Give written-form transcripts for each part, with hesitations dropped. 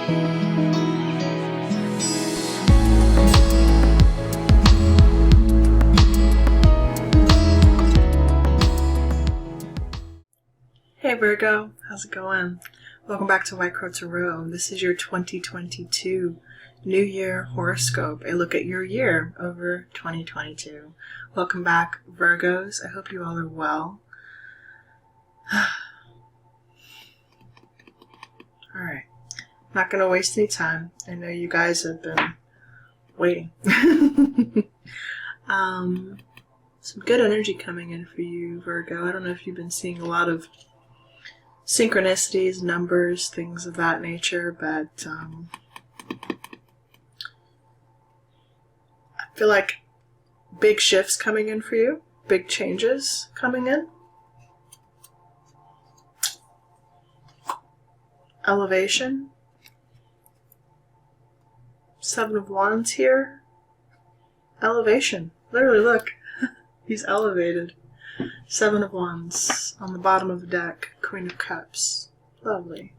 Hey Virgo, how's it going? Welcome back to White Crow Tarot. This is your 2022 New Year horoscope, a look at your year over 2022. Welcome back, Virgos. I hope you all are well. Alright, not going to waste any time. I know you guys have been waiting. Some good energy coming in for you, Virgo. I don't know if you've been seeing a lot of synchronicities, numbers, things of that nature, but I feel like big shifts coming in for you, big changes coming in, elevation, 7 of Wands here, elevation, literally look, he's elevated. 7 of Wands on the bottom of the deck, Queen of Cups, lovely,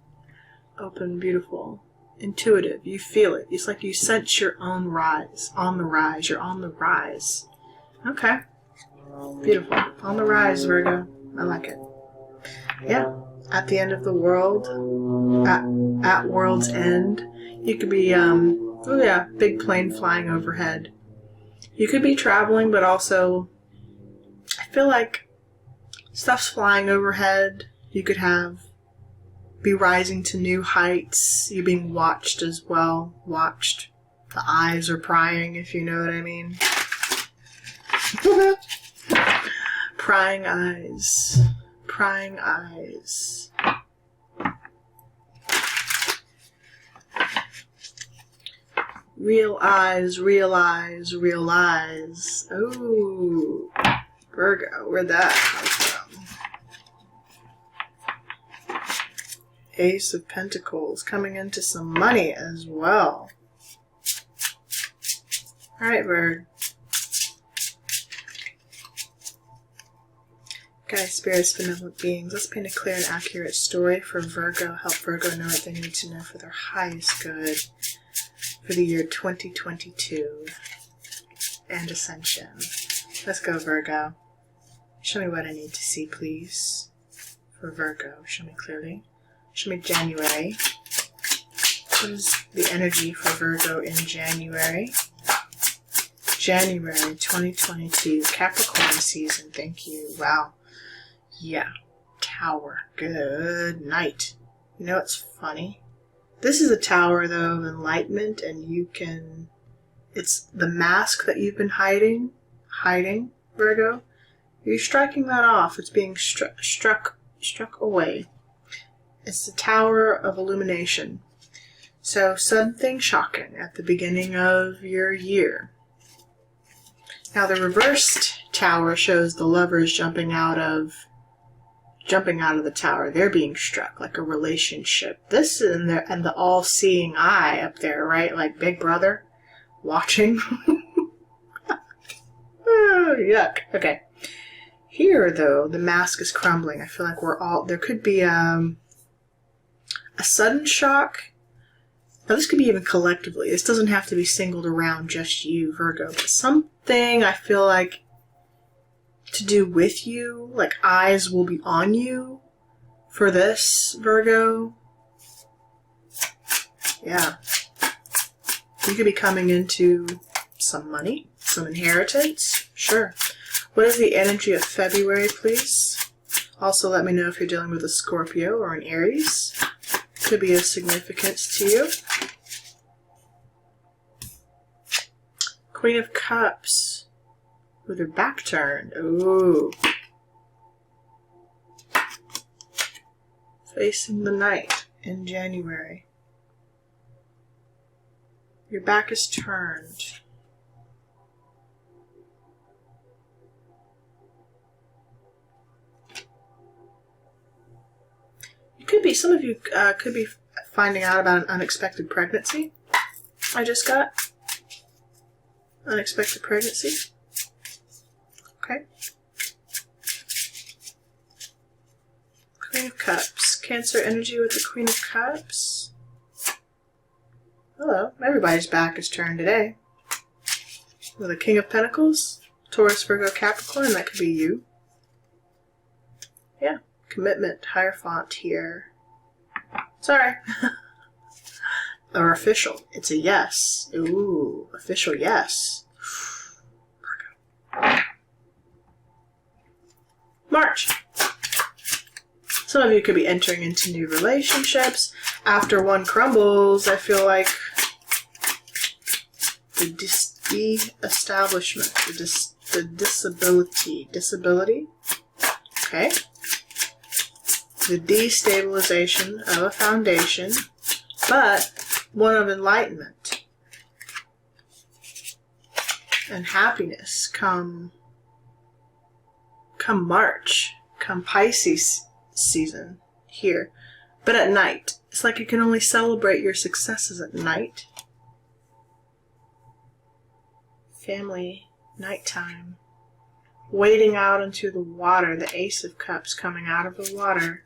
open, beautiful, intuitive, you feel it, it's like you sense your own rise, on the rise, you're on the rise, okay, beautiful, on the rise, Virgo, I like it, yeah, at the end of the world, at world's end, you could be, oh yeah, big plane flying overhead, you could be traveling, but also, I feel like stuff's flying overhead. You could be rising to new heights. You're being watched as well. Watched. The eyes are prying, if you know what I mean. Prying eyes. Prying eyes. Real eyes, real eyes, real eyes. Ooh. Virgo, where'd that come from? Ace of Pentacles, coming into some money as well. Alright, Virg. Guys, spirits, benevolent beings, let's paint a clear and accurate story for Virgo. Help Virgo know what they need to know for their highest good for the year 2022 and Ascension. Let's go, Virgo. Show me what I need to see, please. For Virgo, show me clearly. Show me January. What is the energy for Virgo in January? January 2022, Capricorn season. Thank you. Wow. Yeah. Tower. Good night. You know what's funny? This is a tower, though, of enlightenment, and you can... It's the mask that you've been hiding, Virgo. You're striking that off. It's being struck away. It's the Tower of Illumination. So something shocking at the beginning of your year. Now the reversed tower shows the lovers jumping out of the tower. They're being struck, like a relationship. This and the all-seeing eye up there, right? Like Big Brother watching. Oh, yuck. Okay. Here, though, the mask is crumbling. I feel like there could be a sudden shock. Now, this could be even collectively. This doesn't have to be singled around just you, Virgo. But something I feel like to do with you, like eyes will be on you for this, Virgo. Yeah. You could be coming into some money, some inheritance. Sure. What is the energy of February, please? Also, let me know if you're dealing with a Scorpio or an Aries. Could be of significance to you. Queen of Cups with her back turned. Ooh. Facing the night in January. Your back is turned. Could be, some of you could be finding out about an unexpected pregnancy. I just got unexpected pregnancy. Okay. Queen of Cups. Cancer energy with the Queen of Cups. Hello. Everybody's back is turned today. With a King of Pentacles, Taurus, Virgo, Capricorn, that could be you. Yeah. Commitment, Hierophant here. Sorry. Or official. It's a yes. Ooh, official yes. March. Some of you could be entering into new relationships. After one crumbles, I feel like the de-establishment, the disability, okay? The destabilization of a foundation, but one of enlightenment and happiness come March, come Pisces season here, but at night. It's like you can only celebrate your successes at night. Family, nighttime, wading out into the water, the Ace of Cups coming out of the water.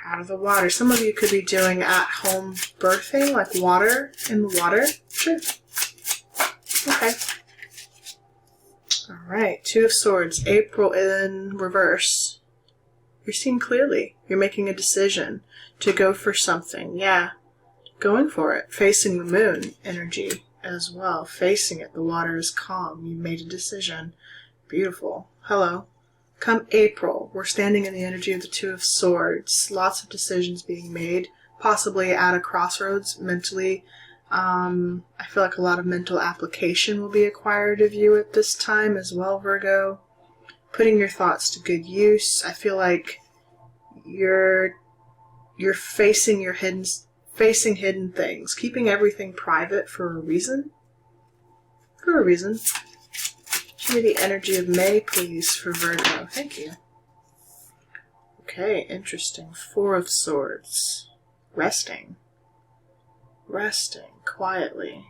Out of the water. Some of you could be doing at-home birthing, like water in the water. Sure. Okay. Alright, Two of Swords, April in reverse. You're seeing clearly. You're making a decision to go for something. Yeah, going for it. Facing the moon energy as well. Facing it. The water is calm. You made a decision. Beautiful. Hello. Come April, we're standing in the energy of the Two of Swords. Lots of decisions being made, possibly at a crossroads mentally. I feel like a lot of mental application will be acquired of you at this time as well, Virgo. Putting your thoughts to good use. I feel like you're facing hidden things, keeping everything private for a reason. For a reason. Show me the energy of May, please, for Virgo. Thank you. Okay, interesting. Four of Swords. Resting. Resting quietly.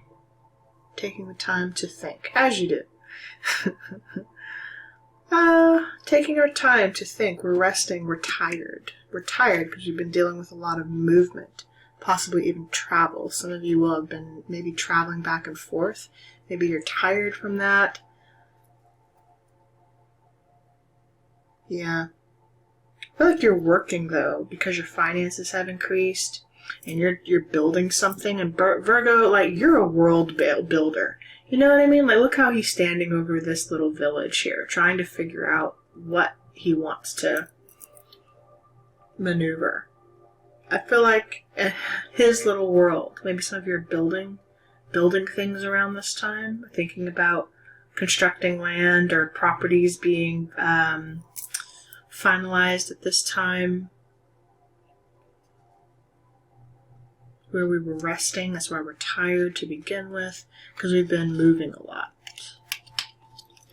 Taking the time to think, as you do. Taking our time to think. We're resting. We're tired. We're tired because we've been dealing with a lot of movement, possibly even travel. Some of you will have been maybe traveling back and forth. Maybe you're tired from that. Yeah. I feel like you're working, though, because your finances have increased, and you're building something. And Virgo, like, you're a world builder. You know what I mean? Like, look how he's standing over this little village here, trying to figure out what he wants to maneuver. I feel like his little world, maybe some of you are building things around this time, thinking about constructing land or properties being finalized at this time. Where we were resting, that's why we're tired to begin with, because we've been moving a lot.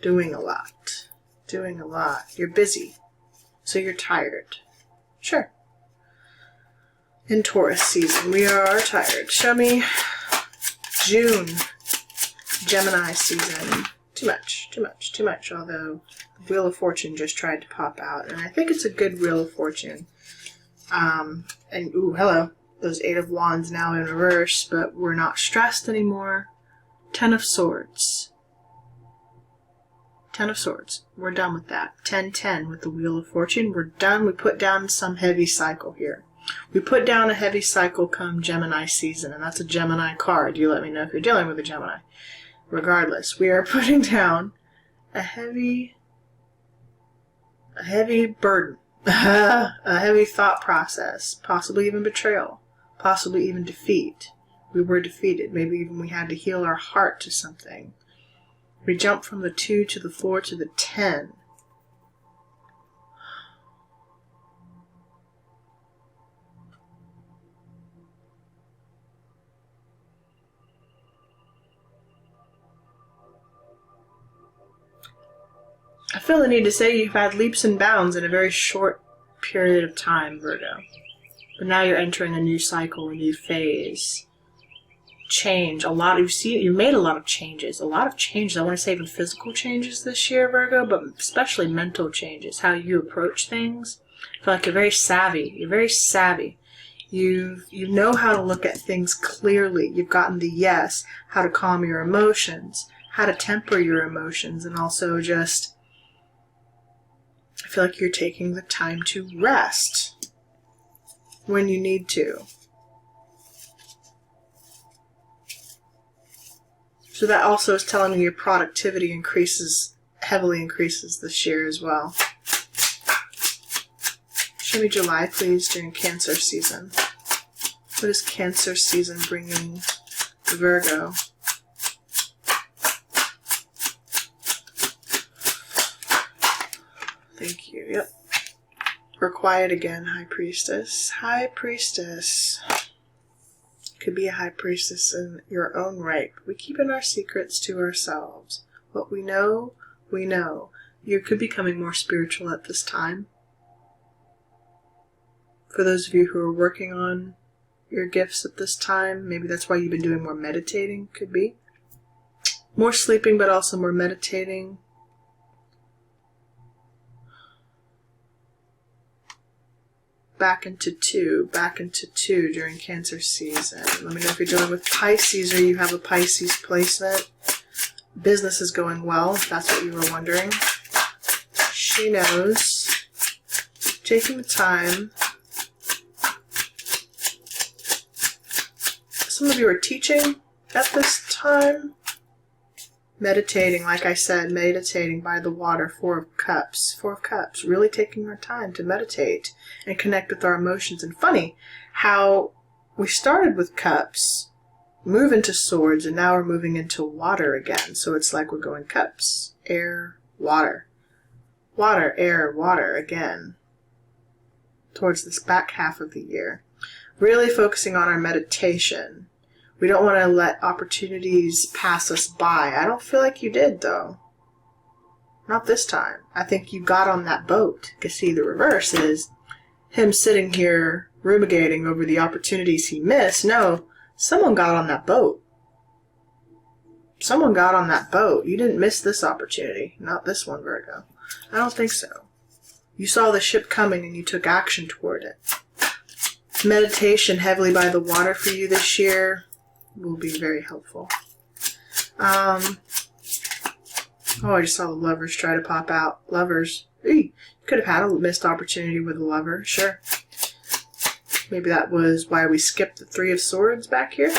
Doing a lot. Doing a lot. You're busy, so you're tired. Sure. In Taurus season, we are tired. Show me June, Gemini season. Too much, although the Wheel of Fortune just tried to pop out, and I think it's a good Wheel of Fortune. And, ooh, hello. Those Eight of Wands now in reverse, but we're not stressed anymore. Ten of Swords. Ten of Swords. We're done with that. 10-10 with the Wheel of Fortune. We're done. We put down some heavy cycle here. We put down a heavy cycle come Gemini season, and that's a Gemini card. You let me know if you're dealing with a Gemini. Regardless, we are putting down a heavy burden, a heavy thought process, possibly even betrayal, possibly even defeat. We were defeated. Maybe even we had to heal our heart to something. We jumped from the 2 to the 4 to the 10. I feel the need to say you've had leaps and bounds in a very short period of time, Virgo. But now you're entering a new cycle, a new phase. Change. You made a lot of changes. I want to say even physical changes this year, Virgo, but especially mental changes. How you approach things. I feel like you're very savvy. You're very savvy. You know how to look at things clearly. You've gotten the yes, how to calm your emotions, how to temper your emotions, and also just, I feel like you're taking the time to rest when you need to. So that also is telling me your productivity heavily increases this year as well. Show me July, please, during Cancer season. What is Cancer season bringing Virgo? Thank you. Yep. We're quiet again, High Priestess. High Priestess. Could be a High Priestess in your own right. We keep in our secrets to ourselves. What we know, we know. You could be becoming more spiritual at this time. For those of you who are working on your gifts at this time, maybe that's why you've been doing more meditating, could be. More sleeping, but also more meditating. Back into two during Cancer season. Let me know if you're dealing with Pisces or you have a Pisces placement. Business is going well, if that's what you were wondering. She knows. Taking the time. Some of you are teaching at this time. Meditating, like I said, meditating by the water, 4 of Cups. 4 of Cups, really taking our time to meditate and connect with our emotions. And funny how we started with Cups, move into Swords, and now we're moving into water again. So it's like we're going Cups, air, water. Water, air, water again. Towards this back half of the year. Really focusing on our meditation. We don't want to let opportunities pass us by. I don't feel like you did, though. Not this time. I think you got on that boat. You can see the reverse is him sitting here ruminating over the opportunities he missed. No, someone got on that boat. Someone got on that boat. You didn't miss this opportunity. Not this one, Virgo. I don't think so. You saw the ship coming and you took action toward it. Meditation heavily by the water for you this year will be very helpful. Oh, I just saw the Lovers try to pop out. Lovers. You could have had a missed opportunity with a lover. Sure. Maybe that was why we skipped the 3 of Swords back here.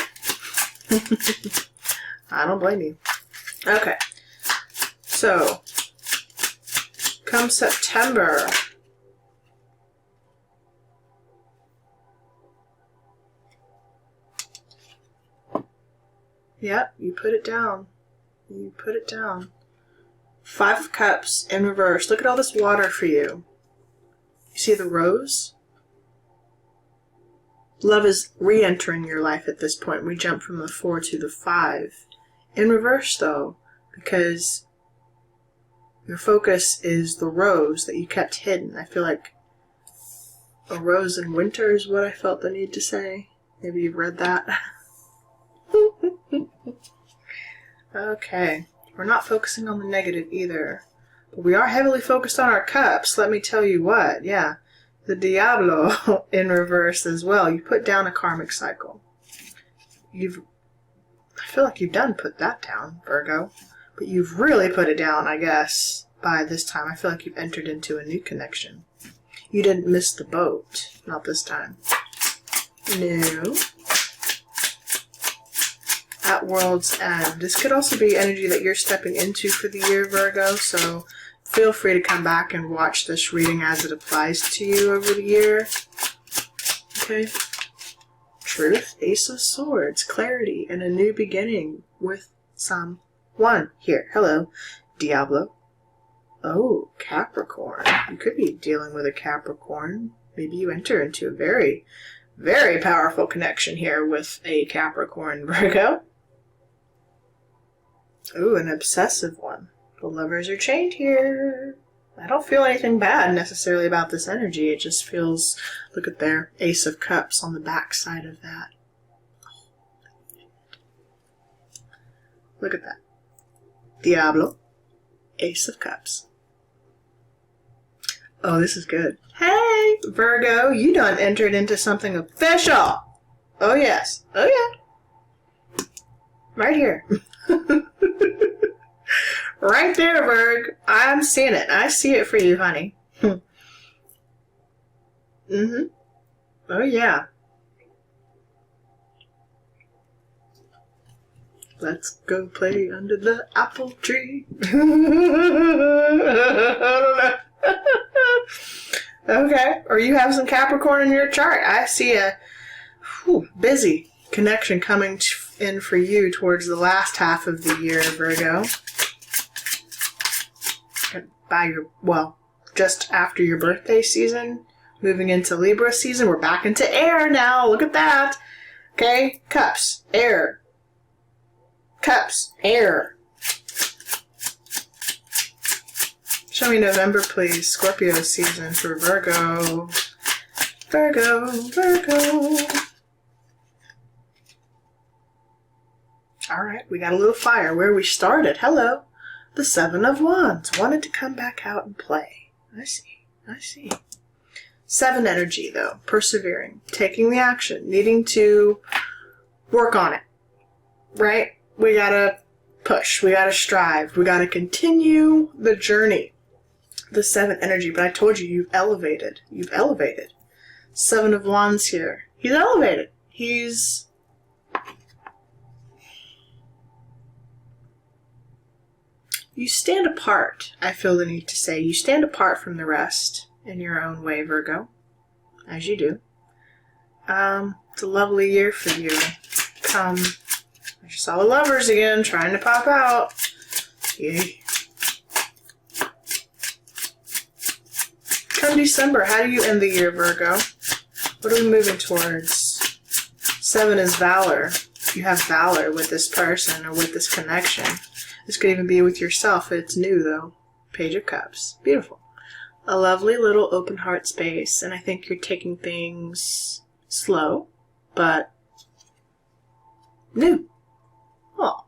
I don't blame you. Okay. So, come September. Yep, you put it down. You put it down. 5 of Cups in reverse. Look at all this water for you. You see the rose? Love is re-entering your life at this point. We jump from the 4 to the 5. In reverse, though, because your focus is the rose that you kept hidden. I feel like a rose in winter is what I felt the need to say. Maybe you've read that. Okay, we're not focusing on the negative either, but we are heavily focused on our cups. Let me tell you what, yeah, the Diablo in reverse as well. You put down a karmic cycle. I feel like you've put that down, Virgo, but you've really put it down, I guess, by this time. I feel like you've entered into a new connection. You didn't miss the boat, not this time. No. At World's End. This could also be energy that you're stepping into for the year, Virgo, so feel free to come back and watch this reading as it applies to you over the year. Okay. Truth, Ace of Swords, clarity, and a new beginning with someone here. Hello, Diablo. Oh, Capricorn. You could be dealing with a Capricorn. Maybe you enter into a very, very powerful connection here with a Capricorn, Virgo. Ooh, an obsessive one. The Lovers are chained here. I don't feel anything bad necessarily about this energy. It just feels, look at their Ace of Cups on the back side of that. Look at that. Diablo, Ace of Cups. Oh, this is good. Hey, Virgo, you done entered into something official. Oh, yes. Oh, yeah. Right here. Right there, Virg. I'm seeing it. I see it for you, honey. Mm-hmm. Oh, yeah. Let's go play under the apple tree. I don't know. Okay. Or you have some Capricorn in your chart. I see a busy connection coming in for you towards the last half of the year, Virgo. Just after your birthday season, moving into Libra season. We're back into air now. Look at that. Okay. Cups. Air. Cups. Air. Show me November, please. Scorpio season for Virgo. Virgo. All right, we got a little fire where we started. Hello. The Seven of Wands. Wanted to come back out and play. I see. 7 energy, though. Persevering. Taking the action. Needing to work on it. Right? We gotta push. We gotta strive. We gotta continue the journey. The 7 energy. But I told you, you've elevated. 7 of Wands here. He's elevated. You stand apart, I feel the need to say. You stand apart from the rest in your own way, Virgo. As you do. It's a lovely year for you. I just saw the Lovers again, trying to pop out. Yay. Come December, how do you end the year, Virgo? What are we moving towards? 7 is valor. You have valor with this person or with this connection. This could even be with yourself. It's new, though. Page of Cups. Beautiful. A lovely little open heart space, and I think you're taking things slow, but new. Oh,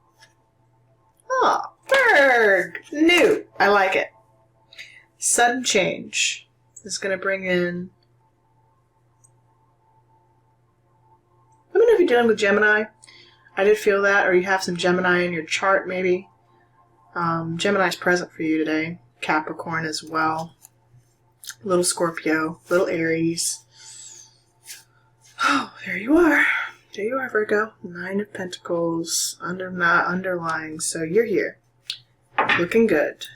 Berg! New. I like it. Sudden change is going to bring in... Let me know if you're dealing with Gemini. I did feel that, or you have some Gemini in your chart, maybe. Gemini's present for you today. Capricorn as well. Little Scorpio. Little Aries. Oh, there you are. There you are, Virgo. 9 of Pentacles. Not underlying. So you're here. Looking good.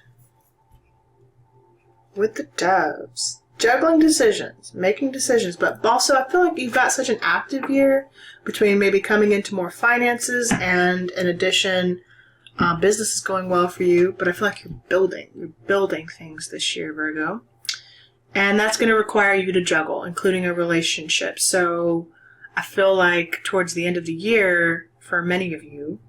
With the Doves. Juggling decisions. Making decisions. But also, I feel like you've got such an active year between maybe coming into more finances and, in addition, business is going well for you, but I feel like you're building things this year, Virgo. And that's going to require you to juggle, including a relationship. So I feel like towards the end of the year, for many of you,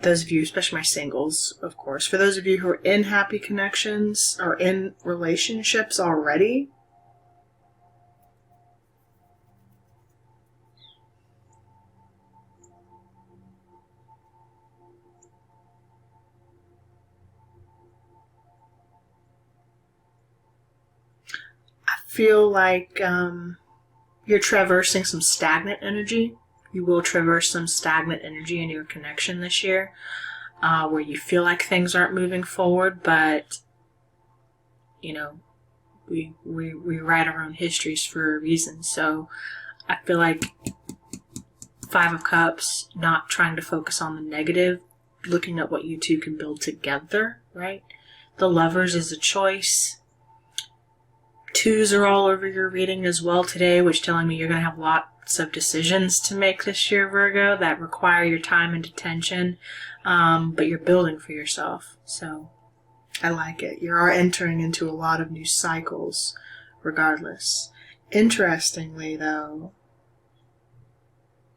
those of you, especially my singles, of course, for those of you who are in happy connections or in relationships already, feel like you're traversing some stagnant energy. You will traverse some stagnant energy in your connection this year, where you feel like things aren't moving forward, but you know, we write our own histories for a reason. So I feel like 5 of Cups, not trying to focus on the negative, looking at what you two can build together, right? The Lovers is a choice. 2s are all over your reading as well today, which telling me you're going to have lots of decisions to make this year, Virgo, that require your time and attention, but you're building for yourself. So I like it. You are entering into a lot of new cycles regardless. Interestingly, though,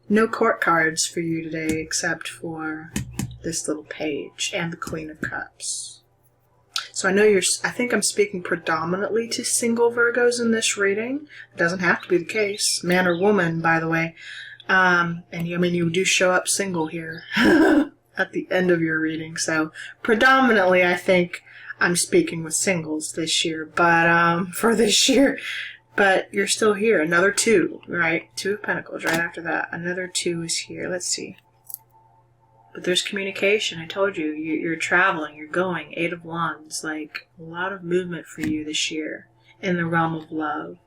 no court cards for you today except for this little page and the Queen of Cups. So I think I'm speaking predominantly to single Virgos in this reading. It doesn't have to be the case. Man or woman, by the way. And you do show up single here at the end of your reading. So predominantly, I think I'm speaking with singles this year, but for this year. But you're still here. Another 2, right? 2 of Pentacles right after that. Another 2 is here. Let's see. But there's communication. I told you, you're traveling, you're going. 8 of Wands. Like, a lot of movement for you this year in the realm of love.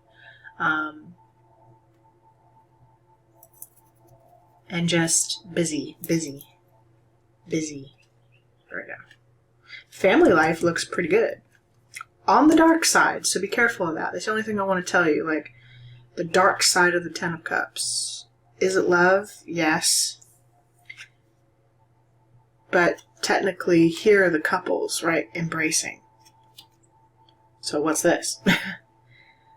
And just busy. Virgo. Family life looks pretty good. On the dark side, so be careful of that. That's the only thing I want to tell you. Like, the dark side of the 10 of Cups. Is it love? Yes. But technically, here are the couples, right? Embracing. So what's this?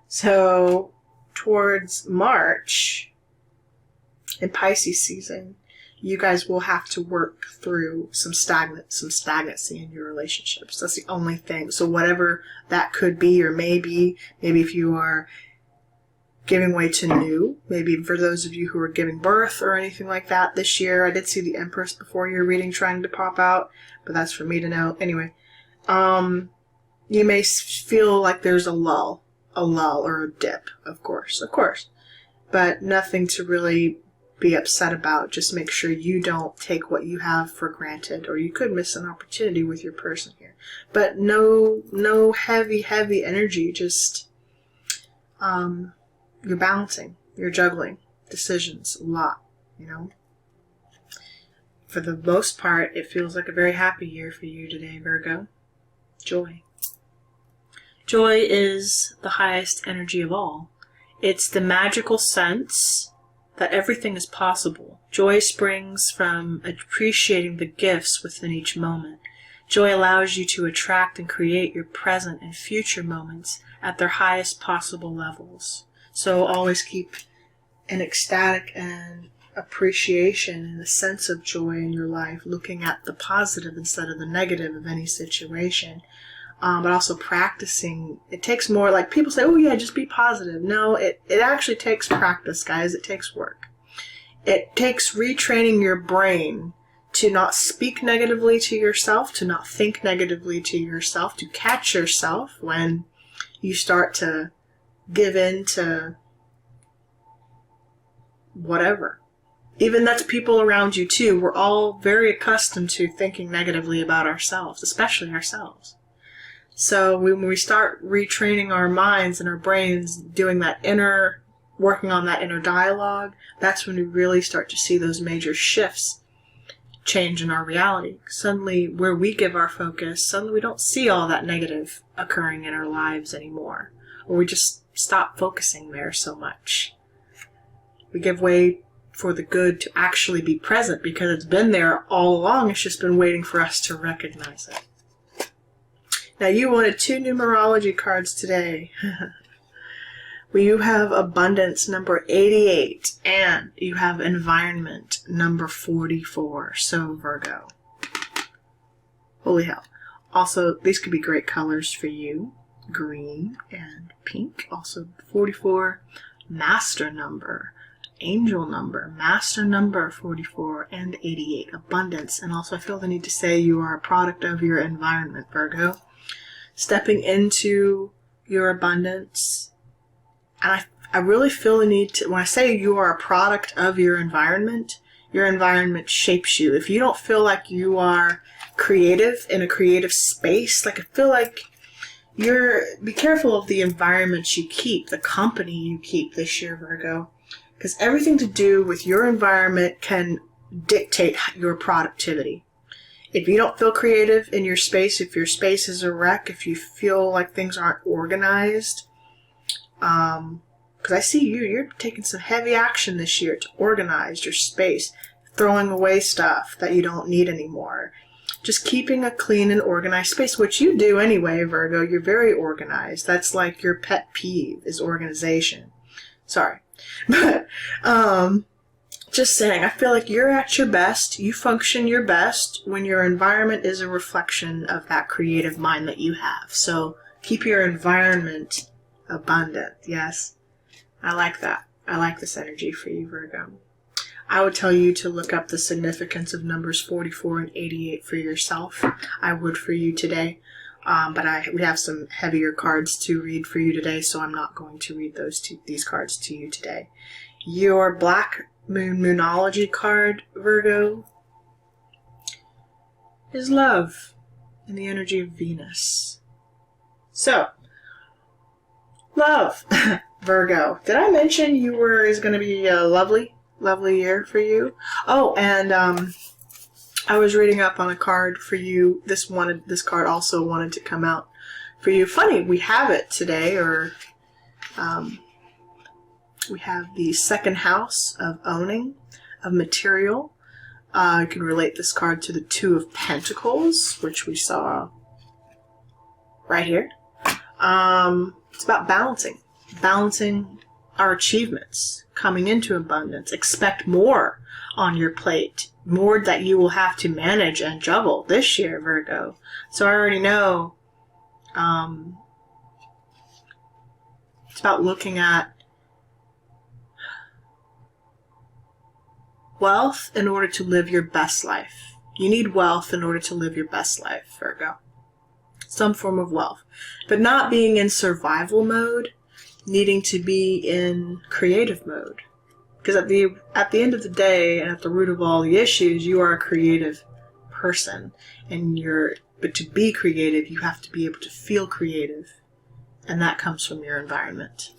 So, towards March, in Pisces season, you guys will have to work through some stagnancy in your relationships. That's the only thing. So whatever that could be, or maybe if you are giving way to new, maybe for those of you who are giving birth or anything like that this year. I did see the Empress before your reading trying to pop out, but that's for me to know. Anyway, you may feel like there's a lull or a dip, of course, but nothing to really be upset about. Just make sure you don't take what you have for granted, or you could miss an opportunity with your person here. But no heavy energy. Just you're balancing, you're juggling decisions a lot, you know. For the most part, it feels like a very happy year for you today, Virgo. Joy. Joy is the highest energy of all. It's the magical sense that everything is possible. Joy springs from appreciating the gifts within each moment. Joy allows you to attract and create your present and future moments at their highest possible levels. So always keep an ecstatic and appreciation and a sense of joy in your life, looking at the positive instead of the negative of any situation. But also practicing. It takes more, like people say, oh yeah, just be positive. No, it actually takes practice, guys. It takes work. It takes retraining your brain to not speak negatively to yourself, to not think negatively to yourself, to catch yourself when you start to give in to whatever. Even that's people around you too. We're all very accustomed to thinking negatively about ourselves, especially ourselves. So when we start retraining our minds and our brains, doing that working on that inner dialogue, that's when we really start to see those major shifts change in our reality. Suddenly, where we give our focus, suddenly we don't see all that negative occurring in our lives anymore. Or we just stop focusing there so much. We give way for the good to actually be present because it's been there all along. It's just been waiting for us to recognize it. Now, you wanted 2 numerology cards today. Well, you have abundance number 88, and you have environment number 44. So, Virgo. Holy hell. Also, these could be great colors for you. Green and pink. Also, 44, master number, angel number, master number 44, and 88. Abundance. And also, I feel the need to say you are a product of your environment, Virgo. Stepping into your abundance. And I really feel the need to, when I say you are a product of your environment shapes you. If you don't feel like you are creative in a creative space, like I feel like be careful of the environment you keep, the company you keep this year, Virgo. Because everything to do with your environment can dictate your productivity. If you don't feel creative in your space, if your space is a wreck, if you feel like things aren't organized, because I see you're taking some heavy action this year to organize your space, throwing away stuff that you don't need anymore. Just keeping a clean and organized space, which you do anyway, Virgo. You're very organized. That's like your pet peeve is organization. Sorry. But, just saying, I feel like you're at your best. You function your best when your environment is a reflection of that creative mind that you have. So keep your environment abundant. Yes, I like that. I like this energy for you, Virgo. I would tell you to look up the significance of numbers 44 and 88 for yourself. I would for you today. But we have some heavier cards to read for you today, so I'm not going to read these cards to you today. Your Black Moon Moonology card, Virgo, is love and the energy of Venus. So, love, Virgo. Did I mention is going to be a lovely year for you? Oh, and I was reading up on a card for you. This card also wanted to come out for you. Funny, we have it today, or we have the second house of owning, of material. You can relate this card to the Two of Pentacles, which we saw right here. It's about balancing our achievements, coming into abundance. Expect more on your plate, more that you will have to manage and juggle this year, Virgo. So I already know it's about looking at wealth in order to live your best life. You need wealth in order to live your best life, Virgo. Some form of wealth. But not being in survival mode, needing to be in creative mode. Because at the end of the day, and at the root of all the issues, you are a creative person. But to be creative, you have to be able to feel creative. And that comes from your environment.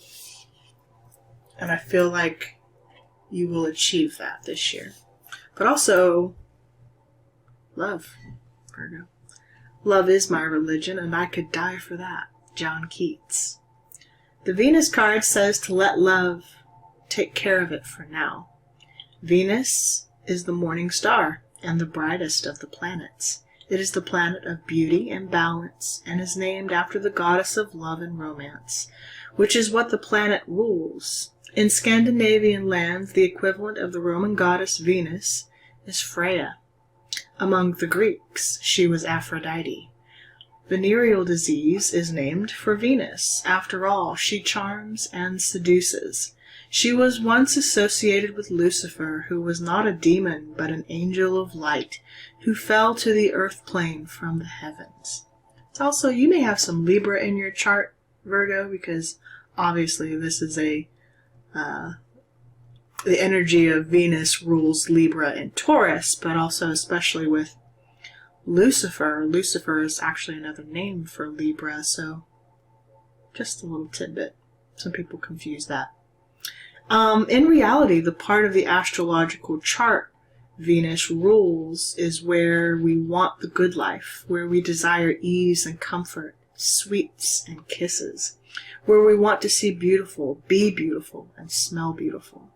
And I feel like you will achieve that this year. But also, love, Virgo. Love is my religion, and I could die for that. John Keats. The Venus card says to let love take care of it for now. Venus is the morning star and the brightest of the planets. It is the planet of beauty and balance, and is named after the goddess of love and romance, which is what the planet rules. In Scandinavian lands, the equivalent of the Roman goddess Venus is Freya. Among the Greeks, she was Aphrodite. Venereal disease is named for Venus. After all, she charms and seduces. She was once associated with Lucifer, who was not a demon, but an angel of light, who fell to the earth plane from the heavens. It's also, you may have some Libra in your chart, Virgo, because obviously this is the energy of Venus rules Libra and Taurus, but also especially with Lucifer. Lucifer is actually another name for Libra, so just a little tidbit. Some people confuse that. In reality, the part of the astrological chart Venus rules is where we want the good life, where we desire ease and comfort, sweets and kisses, where we want to see beautiful, be beautiful, and smell beautiful.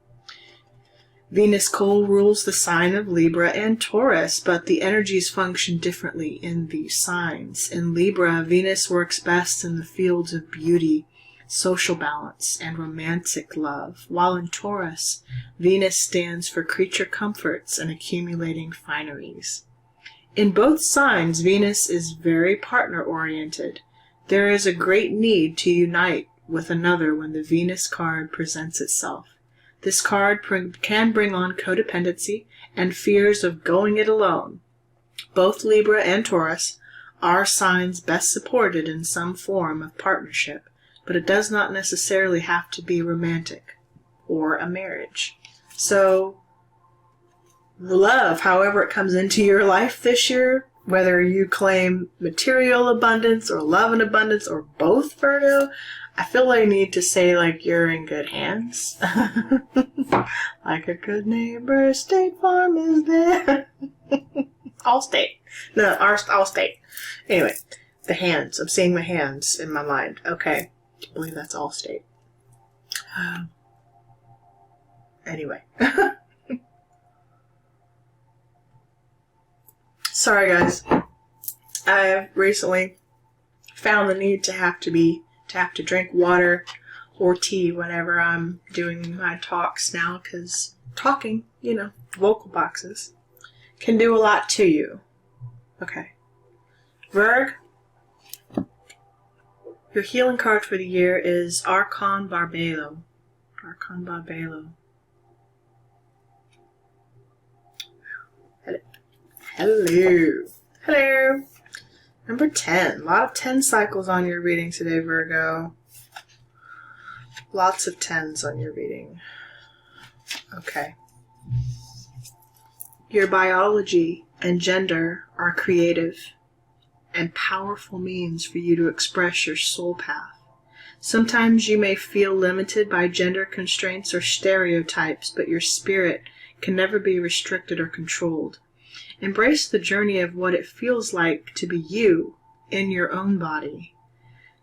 Venus co-rules the sign of Libra and Taurus, but the energies function differently in these signs. In Libra, Venus works best in the fields of beauty, social balance, and romantic love, while in Taurus, Venus stands for creature comforts and accumulating fineries. In both signs, Venus is very partner-oriented. There is a great need to unite with another when the Venus card presents itself. This card can bring on codependency and fears of going it alone. Both Libra and Taurus are signs best supported in some form of partnership, but it does not necessarily have to be romantic or a marriage. So, love, however it comes into your life this year, whether you claim material abundance or love and abundance or both, Virgo, I feel like I need to say, like, you're in good hands. Like a good neighbor, State Farm is there. Allstate. No, Allstate. Anyway, the hands. I'm seeing the hands in my mind. Okay. I believe that's Allstate. Anyway. Sorry, guys. I recently found the need to have to drink water or tea whenever I'm doing my talks now, because talking, vocal boxes, can do a lot to you. Okay. Virg, your healing card for the year is Archon Barbelo. Archon Barbelo. Hello. Hello. Number 10. A lot of 10 cycles on your reading today, Virgo. Lots of 10s on your reading. Okay. Your biology and gender are creative and powerful means for you to express your soul path. Sometimes you may feel limited by gender constraints or stereotypes, but your spirit can never be restricted or controlled. Embrace the journey of what it feels like to be you in your own body.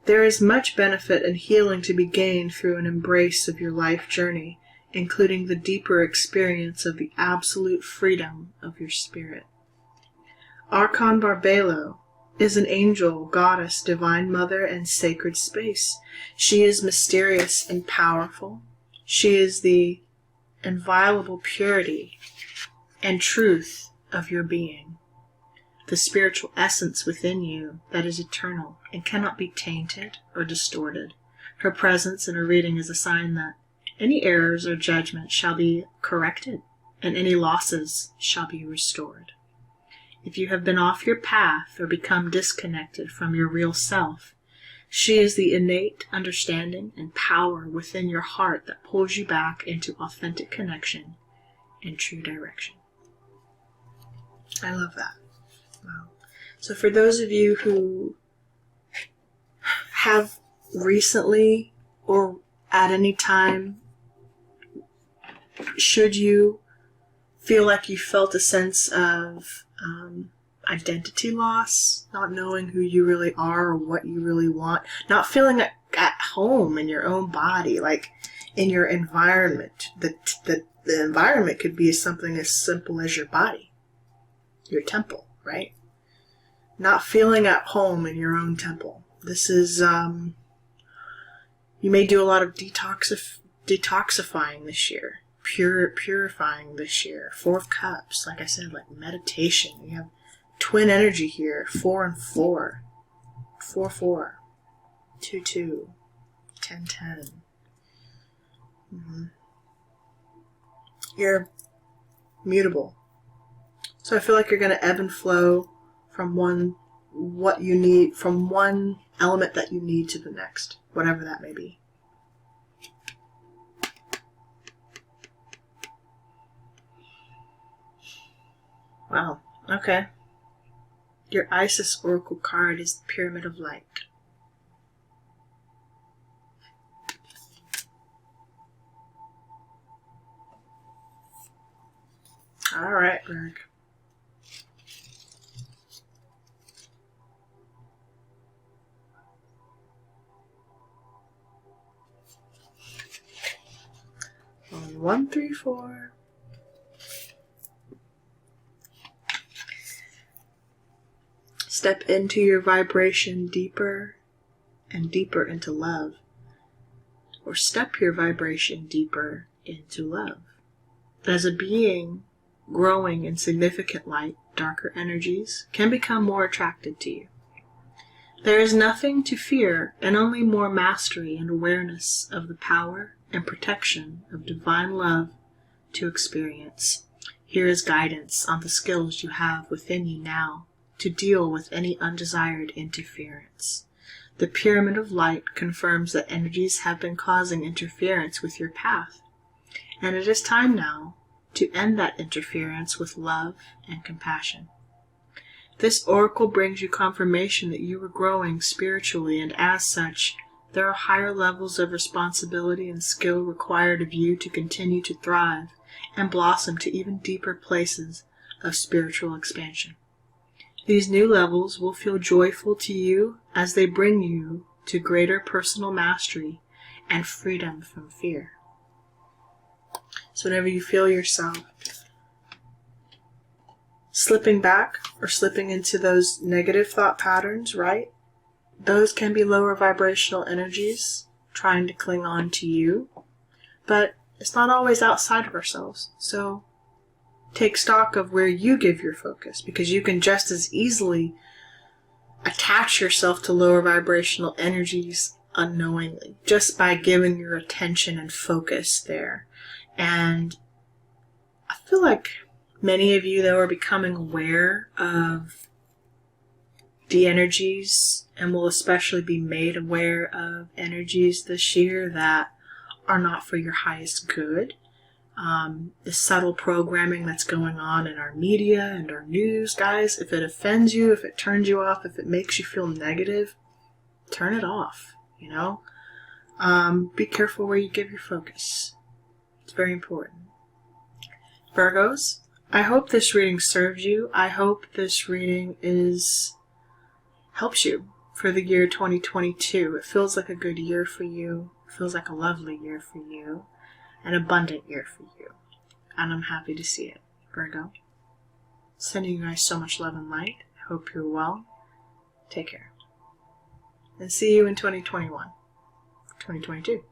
There is much benefit and healing to be gained through an embrace of your life journey, including the deeper experience of the absolute freedom of your spirit. Archon Barbelo is an angel, goddess, divine mother, and sacred space. She is mysterious and powerful. She is the inviolable purity and truth of your being, the spiritual essence within you that is eternal and cannot be tainted or distorted. Her presence in a reading is a sign that any errors or judgments shall be corrected, and any losses shall be restored. If you have been off your path or become disconnected from your real self, she is the innate understanding and power within your heart that pulls you back into authentic connection and true direction. I love that. Wow. So for those of you who have recently or at any time, should you feel like you felt a sense of identity loss, not knowing who you really are or what you really want, not feeling at home in your own body, like in your environment. The environment could be something as simple as your body, your temple, right? Not feeling at home in your own temple. This is, you may do a lot of detoxifying this year, purifying this year. 4 of Cups, like I said, like meditation. You have twin energy here, 4 and 4, 4, 4, 2, 2, 10, 10. You're mutable. So I feel like you're going to ebb and flow from one element that you need to the next, whatever that may be. Wow. Okay. Your Isis Oracle card is the Pyramid of Light. All right, Virg. On 1, 3, 4. Step into your vibration deeper and deeper into love. Or step your vibration deeper into love. As a being growing in significant light, darker energies can become more attracted to you. There is nothing to fear and only more mastery and awareness of the power and protection of divine love to experience. Here is guidance on the skills you have within you now to deal with any undesired interference. The Pyramid of Light confirms that energies have been causing interference with your path, and it is time now to end that interference with love and compassion. This oracle brings you confirmation that you are growing spiritually, and as such, there are higher levels of responsibility and skill required of you to continue to thrive and blossom to even deeper places of spiritual expansion. These new levels will feel joyful to you as they bring you to greater personal mastery and freedom from fear. So whenever you feel yourself slipping back or slipping into those negative thought patterns, right? Those can be lower vibrational energies trying to cling on to you, but it's not always outside of ourselves. So take stock of where you give your focus, because you can just as easily attach yourself to lower vibrational energies unknowingly, just by giving your attention and focus there. And I feel like many of you, though, are becoming aware of de-energies, and will especially be made aware of energies this year that are not for your highest good. The subtle programming that's going on in our media and our news, guys, if it offends you, if it turns you off, if it makes you feel negative, turn it off, you know? Be careful where you give your focus. It's very important. Virgos, I hope this reading serves you. I hope this reading helps you for the year 2022. It feels like a good year for you. It feels like a lovely year for you. An abundant year for you. And I'm happy to see it, Virgo. Sending you guys so much love and light. I hope you're well. Take care. And see you in 2021. 2022.